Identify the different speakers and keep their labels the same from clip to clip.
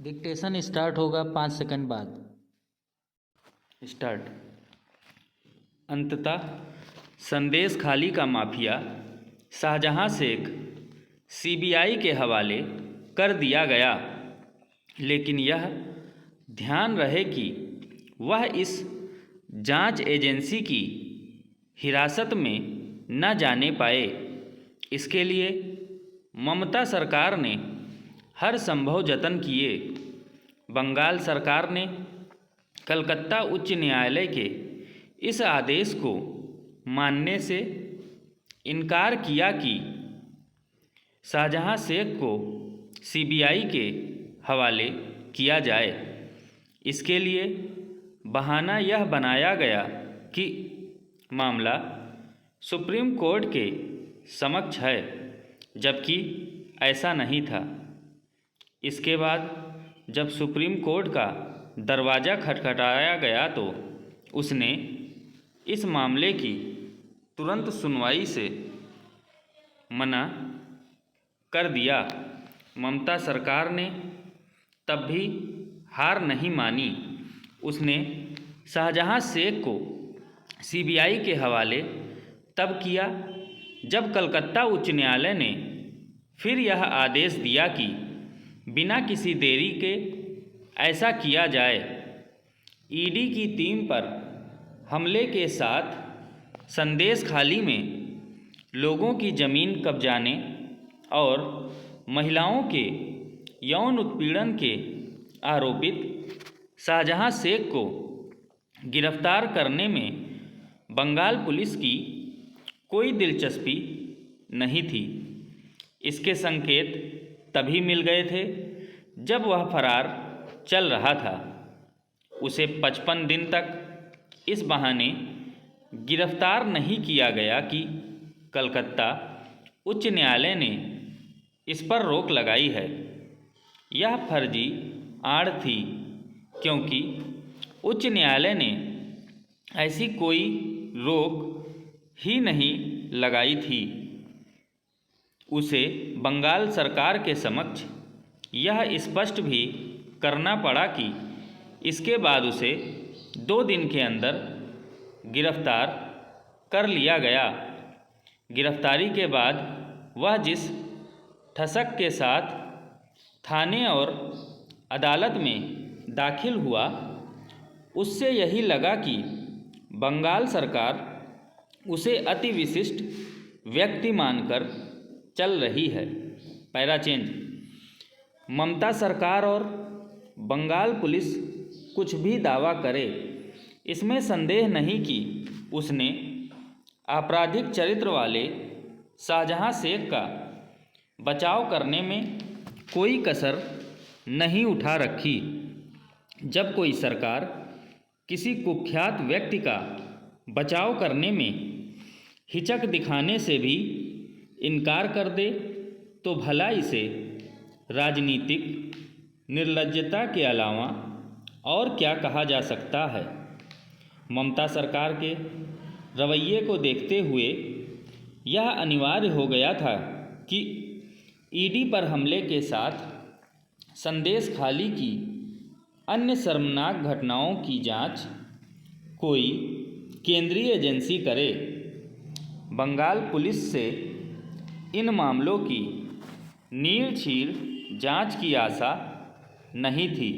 Speaker 1: Dictation start होगा 5 second बाद।
Speaker 2: Start. अंततः संदेश खाली का माफिया शाहजहां शेख सीबीआई के हवाले कर दिया गया, लेकिन यह ध्यान रहे कि वह इस जांच एजेंसी की हिरासत में न जाने पाए। इसके लिए ममता सरकार ने हर संभव जतन किए। बंगाल सरकार ने कलकत्ता उच्च न्यायालय के इस आदेश को मानने से इनकार किया कि शाहजहां शेख को सीबीआई के हवाले किया जाए। इसके लिए बहाना यह बनाया गया कि मामला सुप्रीम कोर्ट के समक्ष है, जबकि ऐसा नहीं था। इसके बाद जब सुप्रीम कोर्ट का दरवाज़ा खटखटाया गया तो उसने इस मामले की तुरंत सुनवाई से मना कर दिया। ममता सरकार ने तब भी हार नहीं मानी। उसने शाहजहां शेख को सीबीआई के हवाले तब किया जब कलकत्ता उच्च न्यायालय ने फिर यह आदेश दिया कि बिना किसी देरी के ऐसा किया जाए। ईडी की टीम पर हमले के साथ संदेश खाली में लोगों की ज़मीन कब्जाने और महिलाओं के यौन उत्पीड़न के आरोपित शाहजहां शेख को गिरफ्तार करने में बंगाल पुलिस की कोई दिलचस्पी नहीं थी। इसके संकेत तभी मिल गए थे जब वह फरार चल रहा था। उसे 55 दिन तक इस बहाने गिरफ्तार नहीं किया गया कि कलकत्ता उच्च न्यायालय ने इस पर रोक लगाई है। यह फर्जी आड़ थी, क्योंकि उच्च न्यायालय ने ऐसी कोई रोक ही नहीं लगाई थी। उसे बंगाल सरकार के समक्ष यह स्पष्ट भी करना पड़ा कि इसके बाद उसे 2 दिन के अंदर गिरफ्तार कर लिया गया। गिरफ्तारी के बाद वह जिस ठसक के साथ थाने और अदालत में दाखिल हुआ, उससे यही लगा कि बंगाल सरकार उसे अति विशिष्ट व्यक्ति मानकर चल रही है। Para change. ममता सरकार और बंगाल पुलिस कुछ भी दावा करे, इसमें संदेह नहीं कि उसने आपराधिक चरित्र वाले शाहजहां शेख का बचाव करने में कोई कसर नहीं उठा रखी। जब कोई सरकार किसी कुख्यात व्यक्ति का बचाव करने में हिचक दिखाने से भी इनकार कर दे तो भला इसे राजनीतिक निर्लज्जता के अलावा और क्या कहा जा सकता है। ममता सरकार के रवैये को देखते हुए यह अनिवार्य हो गया था कि ईडी पर हमले के साथ संदेश खाली की अन्य शर्मनाक घटनाओं की जांच कोई केंद्रीय एजेंसी करे। बंगाल पुलिस से इन मामलों की नीलछील जांच की आशा नहीं थी।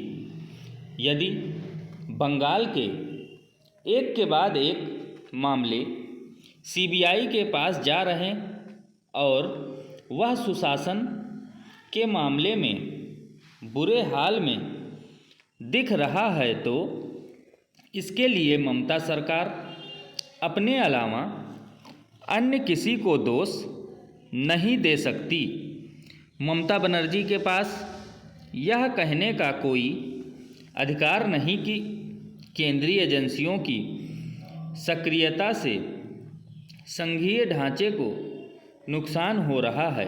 Speaker 2: यदि बंगाल के एक के बाद एक मामले सीबीआई के पास जा रहे और वह सुशासन के मामले में बुरे हाल में दिख रहा है, तो इसके लिए ममता सरकार अपने अलावा अन्य किसी को दोष नहीं दे सकती। ममता बनर्जी के पास यह कहने का कोई अधिकार नहीं कि केंद्रीय एजेंसियों की सक्रियता से संघीय ढांचे को नुकसान हो रहा है,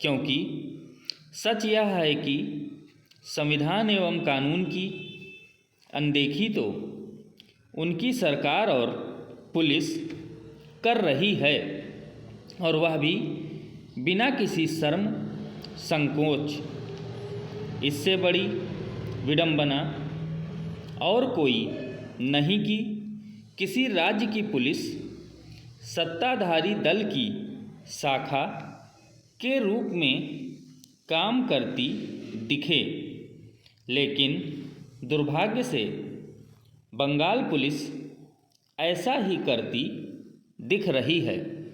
Speaker 2: क्योंकि सच यह है कि संविधान एवं कानून की अनदेखी तो उनकी सरकार और पुलिस कर रही है, और वह भी बिना किसी शर्म संकोच। इससे बड़ी विडंबना और कोई नहीं कि किसी राज्य की पुलिस सत्ताधारी दल की शाखा के रूप में काम करती दिखे, लेकिन दुर्भाग्य से बंगाल पुलिस ऐसा ही करती दिख रही है।